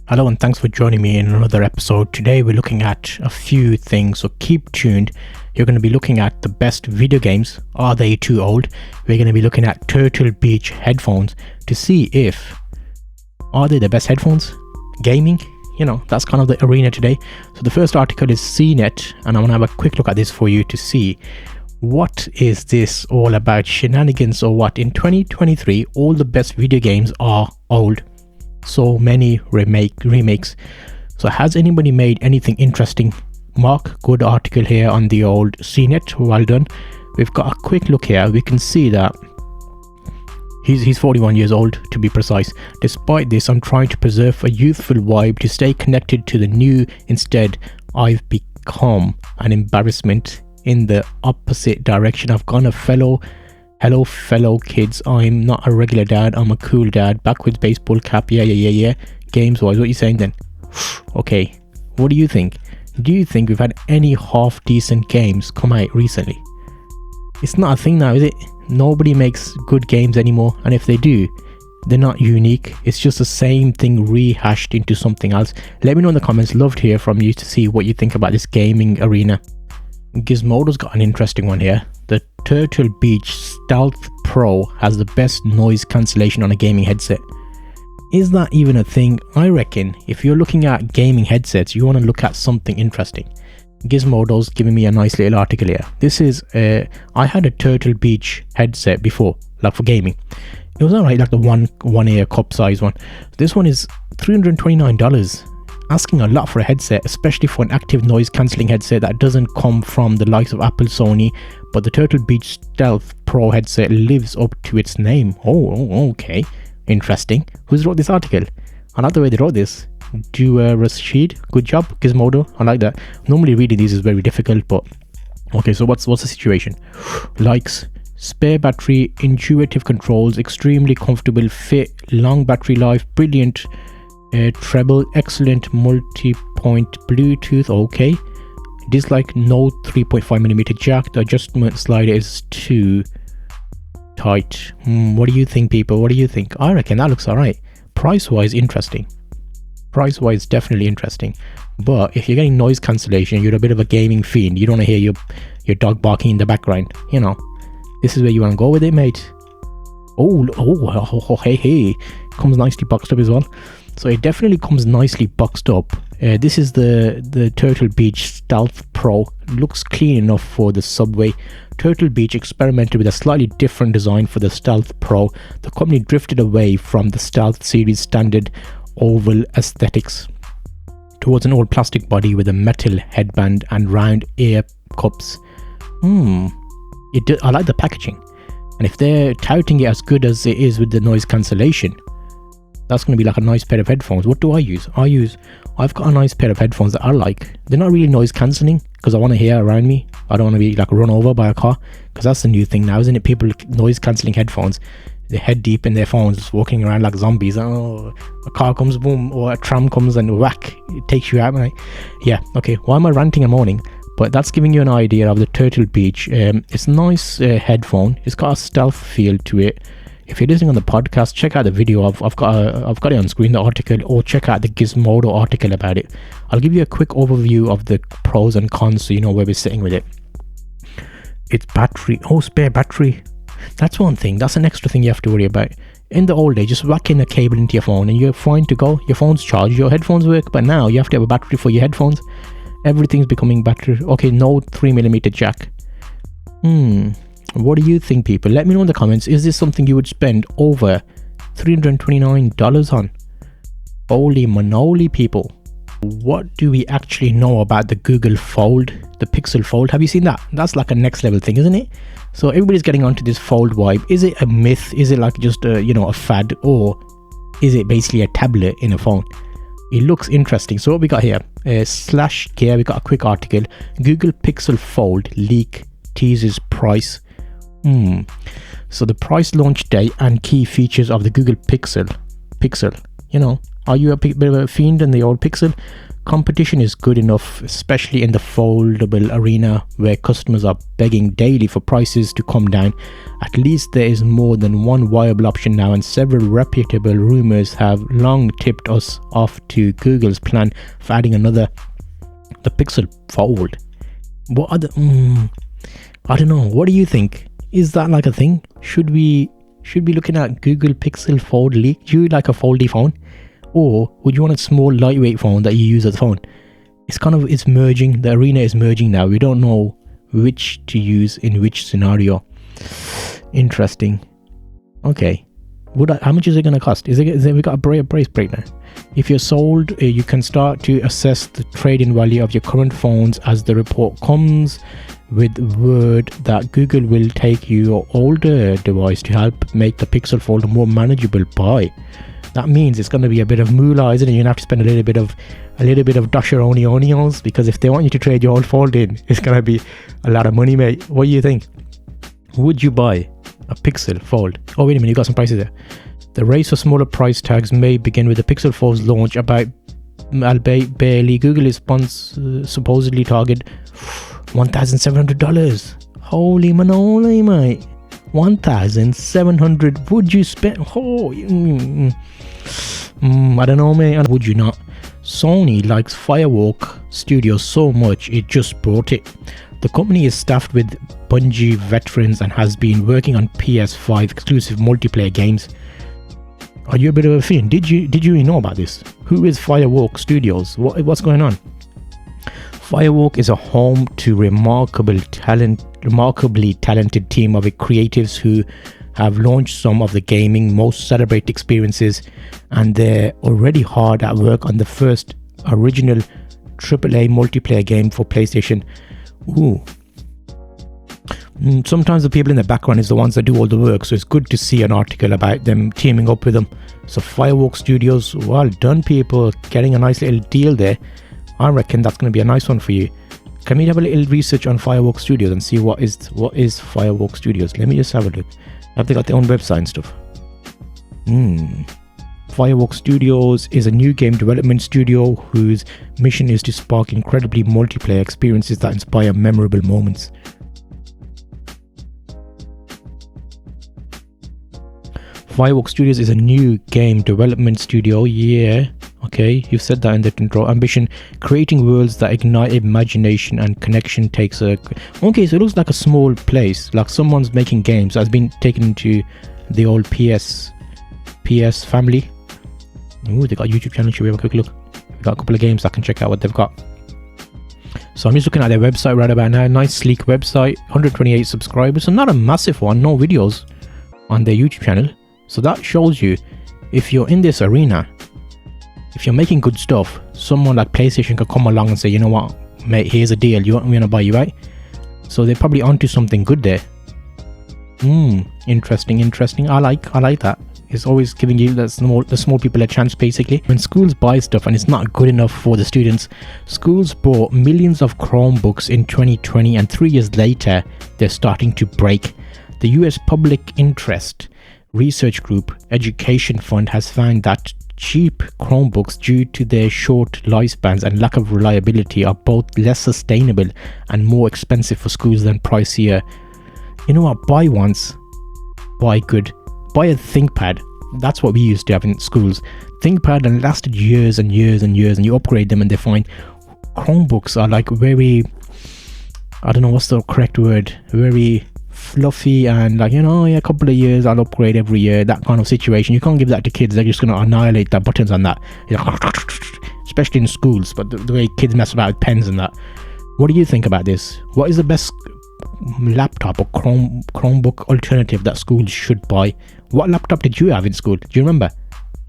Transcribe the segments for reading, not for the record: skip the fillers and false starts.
Hello and thanks for joining me in another episode. Today we're looking at a few things, so keep tuned. You're going to be looking at the best video games. Are they too old? We're going to be looking at Turtle Beach headphones to see if are they the best headphones? Gaming? That's kind of the arena today. So the first article is CNET, and I'm going to have a quick look at this for you to see what is this all about, shenanigans or what. In 2023, all the best video games are old. So many remakes. So has anybody made anything interesting? Mark, good article here on the old CNET. Well done. We've got a quick look here. We can see that he's 41 years old to be precise. Despite this, I'm trying to preserve a youthful vibe to stay connected to the new. Instead, I've become an embarrassment in the opposite direction. I've gone Hello fellow kids, I'm not a regular dad, I'm a cool dad. Backwards baseball cap, yeah. Games wise, what are you saying then? Okay, what do you think? Do you think we've had any half decent games come out recently? It's not a thing now, is it? Nobody makes good games anymore, and if they do, they're not unique. It's just the same thing rehashed into something else. Let me know in the comments, love to hear from you to see what you think about this gaming arena. Gizmodo's got an interesting one here. The Turtle Beach Stealth Pro has the best noise cancellation on a gaming headset. Is that even a thing? I reckon if you're looking at gaming headsets, you want to look at something interesting. Gizmodo's giving me a nice little article here. This is I had a Turtle Beach headset before, like for gaming. It was alright, like the one ear cup size one. This one is $329. Asking a lot for a headset, especially for an active noise cancelling headset that doesn't come from the likes of Apple, Sony, but the Turtle Beach Stealth Pro headset lives up to its name. Oh, okay. Interesting. Who's wrote this article? I like the way they wrote this. Rashid, good job. Gizmodo, I like that. Normally reading these is very difficult, but okay, so what's the situation? Likes, spare battery, intuitive controls, extremely comfortable fit, long battery life, brilliant treble, excellent multi-point Bluetooth. Okay, dislike no 3.5mm jack. The adjustment slider is too tight. What do you think, people? What do you think? I reckon that looks alright. Price wise, interesting. Price wise, definitely interesting. But if you're getting noise cancellation, you're a bit of a gaming fiend. You don't want to hear your dog barking in the background. This is where you want to go with it, mate. Hey, comes nicely boxed up as well. So it definitely comes nicely boxed up. This is the Turtle Beach Stealth Pro. Looks clean enough for the Subway. Turtle Beach experimented with a slightly different design for the Stealth Pro. The company drifted away from the Stealth series standard oval aesthetics towards an all plastic body with a metal headband and round ear cups. I like the packaging. And if they're touting it as good as it is with the noise cancellation, that's going to be like a nice pair of headphones. What do I use? I've got a nice pair of headphones that I like. They're not really noise cancelling because I want to hear around me. I don't want to be like run over by a car, because that's the new thing now, isn't it? People noise cancelling headphones. They're head deep in their phones, just walking around like zombies. Oh, a car comes, boom, or a tram comes and whack, it takes you out. Right? Yeah, okay. Why am I ranting and moaning? But that's giving you an idea of the Turtle Beach. It's a nice headphone. It's got a stealth feel to it. If you're listening on the podcast, check out the video. I've got it on screen, the article, or check out the Gizmodo article about it. I'll give you a quick overview of the pros and cons so you know where we're sitting with it. It's battery. Spare battery. That's one thing. That's an extra thing you have to worry about. In the old days, just whack in a cable into your phone and you're fine to go. Your phone's charged, your headphones work, but now you have to have a battery for your headphones. Everything's becoming battery. Okay, no 3mm jack. What do you think, people? Let me know in the comments. Is this something you would spend over $329 on? Holy monoly, people. What do we actually know about the Google Fold, the Pixel Fold? Have you seen that? That's like a next level thing, isn't it? So everybody's getting onto this Fold vibe. Is it a myth? Is it like just a fad, or is it basically a tablet in a phone? It looks interesting. So what we got here? Slash Gear, we got a quick article. Google Pixel Fold leak teases price. So the price, launch date, and key features of the Google Pixel Are you a bit of a fiend in the old Pixel? Competition is good enough, especially in the foldable arena where customers are begging daily for prices to come down. At least there is more than one viable option now, and several reputable rumors have long tipped us off to Google's plan for adding the Pixel Fold. What are I don't know. What do you think? Is that like a thing? Should we be looking at Google Pixel Fold leak? Do you like a foldy phone? Or would you want a small lightweight phone that you use as a phone? It's merging. The arena is merging now. We don't know which to use in which scenario. Interesting. Okay. How much is it going to cost? We got a price break now. If you're sold, you can start to assess the trade-in value of your current phones as the report comes with word that Google will take your older device to help make the Pixel Fold a more manageable buy. That means it's going to be a bit of moolah, isn't it? You're going to have to spend a little bit of dasheroni because if they want you to trade your old Fold in, it's going to be a lot of money, mate. What do you think? Would you buy a Pixel Fold? Oh, wait a minute, you got some prices there. The race for smaller price tags may begin with the Pixel Fold's launch, albeit barely. Google is supposedly target $1,700. Holy manoli, mate. $1,700. Would you spend? I don't know, mate. Would you not? Sony likes Firewalk Studios so much it just bought it. The company is staffed with Bungie veterans and has been working on PS5 exclusive multiplayer games. Are you a bit of a fan? Did you know about this? Who is Firewalk Studios? What's going on? Firewalk is a home to remarkably talented team of creatives who have launched some of the gaming most celebrated experiences, and they're already hard at work on the first original AAA multiplayer game for PlayStation. Sometimes the people in the background is the ones that do all the work, so it's good to see an article about them teaming up with them. So Firewalk Studios, well done, people, getting a nice little deal there. I reckon that's going to be a nice one for you. Can we have a little research on Firewalk Studios and see what is Firewalk Studios? Let me just have a look. Have they got their own website and stuff? Firewalk Studios is a new game development studio whose mission is to spark incredibly multiplayer experiences that inspire memorable moments. Firewalk Studios is a new game development studio. Yeah, okay, you've said that in the intro. Ambition, creating worlds that ignite imagination and connection takes a... Okay, so it looks like a small place, like someone's making games that's been taken into the old PS family. Ooh, they got a YouTube channel. Should we have a quick look? We've got a couple of games I can check out what they've got. So I'm just looking at their website right about now. Nice sleek website, 128 subscribers, so not a massive one, no videos on their YouTube channel. So that shows you, if you're in this arena, if you're making good stuff, someone like PlayStation could come along and say, you know what, mate, here's a deal, we're gonna buy you, right? So they're probably onto something good there. Interesting. I like that. It's always giving you the small people a chance, basically. When schools buy stuff and it's not good enough for the students, schools bought millions of Chromebooks in 2020, and 3 years later, they're starting to break. The US Public Interest Research Group Education Fund has found that cheap Chromebooks, due to their short lifespans and lack of reliability, are both less sustainable and more expensive for schools than pricier. You know what? Buy once, buy good. Buy a ThinkPad. That's what we used to have in schools. ThinkPad, and lasted years and years and years, and you upgrade them and they're fine. Chromebooks are like very, I don't know what's the correct word, very fluffy and like, a couple of years I'll upgrade every year, that kind of situation. You can't give that to kids. They're just going to annihilate the buttons on that, especially in schools. But the way kids mess about with pens and that. What do you think about this? What is the best laptop or Chromebook alternative that schools should buy? What laptop did you have in school? Do you remember?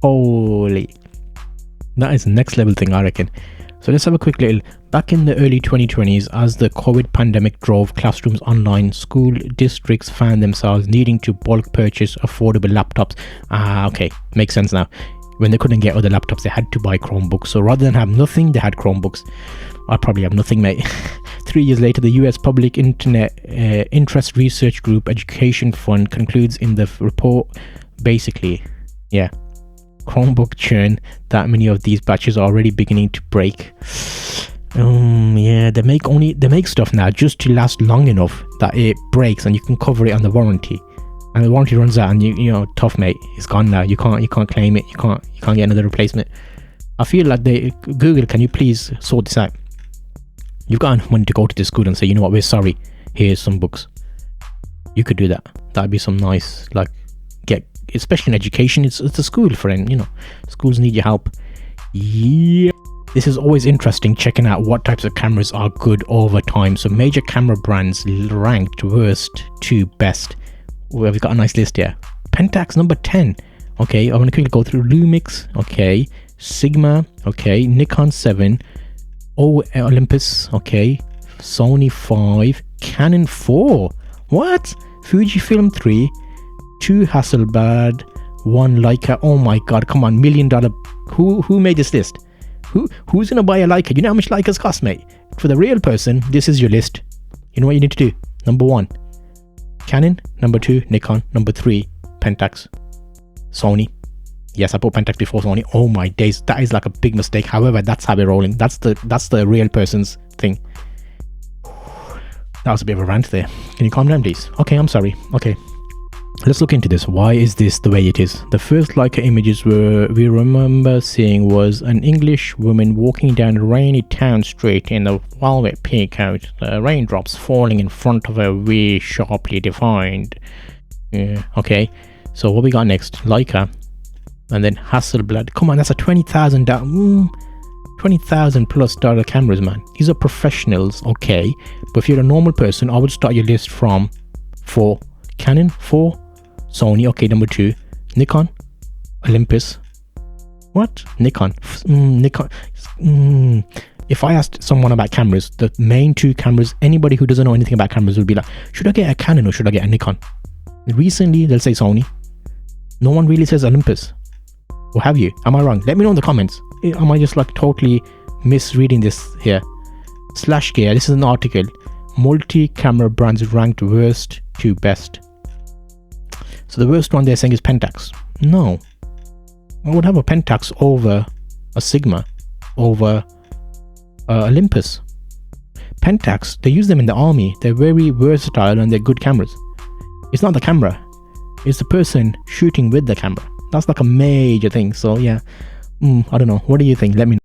Holy, that is the next level thing, I reckon. So let's have a quick little... Back in the early 2020s, as the COVID pandemic drove classrooms online, school districts found themselves needing to bulk purchase affordable laptops. Okay, makes sense now. When they couldn't get other laptops, they had to buy Chromebooks. So rather than have nothing, they had Chromebooks. I probably have nothing, mate. 3 years later, the US Public Interest Research Group Education Fund concludes in the report, basically, yeah, Chromebook churn. That many of these batches are already beginning to break. Yeah, they make stuff now just to last long enough that it breaks and you can cover it on the warranty. And the warranty runs out, and you know, tough mate, it's gone now. You can't claim it. You can't get another replacement. I feel like Google, can you please sort this out? You've got enough money to go to the school and say, you know what, we're sorry. Here's some books. You could do that. That'd be some nice, like, especially in education. It's a school, friend. You know, schools need your help. Yeah. This is always interesting, checking out what types of cameras are good over time. So major camera brands ranked worst to best. Well, we've got a nice list here. Pentax number 10. Okay, I'm going to quickly go through Lumix. Okay, Sigma. Okay, Nikon 7. Olympus. Okay, Sony 5. Canon 4. What? Fujifilm 3. 2 Hasselblad. 1 Leica. Oh my god, come on, $1 million. Who made this list? Who's going to buy a Leica? You know how much Leicas cost, mate? For the real person, this is your list. You know what you need to do? Number 1. Canon, number 2, Nikon, number 3, Pentax, Sony. Yes, I put Pentax before Sony. Oh my days, that is like a big mistake. However, that's how we're rolling. That's the real person's thing. That was a bit of a rant there. Can you calm down, please? Okay, I'm sorry. Okay, let's look into this. Why is this the way it is? The first Leica images we remember seeing was an English woman walking down a rainy town street in the velvet peacoat, the raindrops falling in front of her, very sharply defined. Yeah, okay, so what we got next? Leica, and then Hasselblad. Come on, that's a $20,000 plus dollar cameras, man. These are professionals, okay, but if you're a normal person, I would start your list from 4 Canon, 4 Sony, okay, number 2, Nikon, Olympus. What? Nikon. Nikon. If I asked someone about cameras, the main 2 cameras, anybody who doesn't know anything about cameras would be like, should I get a Canon or should I get a Nikon? Recently, they'll say Sony. No one really says Olympus. Or have you? Am I wrong? Let me know in the comments. Am I just like totally misreading this here? SlashGear, this is an article. Multi-camera brands ranked worst to best. So the worst one they're saying is Pentax. No. I would have a Pentax over a Sigma, over Olympus. Pentax, they use them in the army. They're very versatile and they're good cameras. It's not the camera. It's the person shooting with the camera. That's like a major thing. So yeah, I don't know. What do you think? Let me know.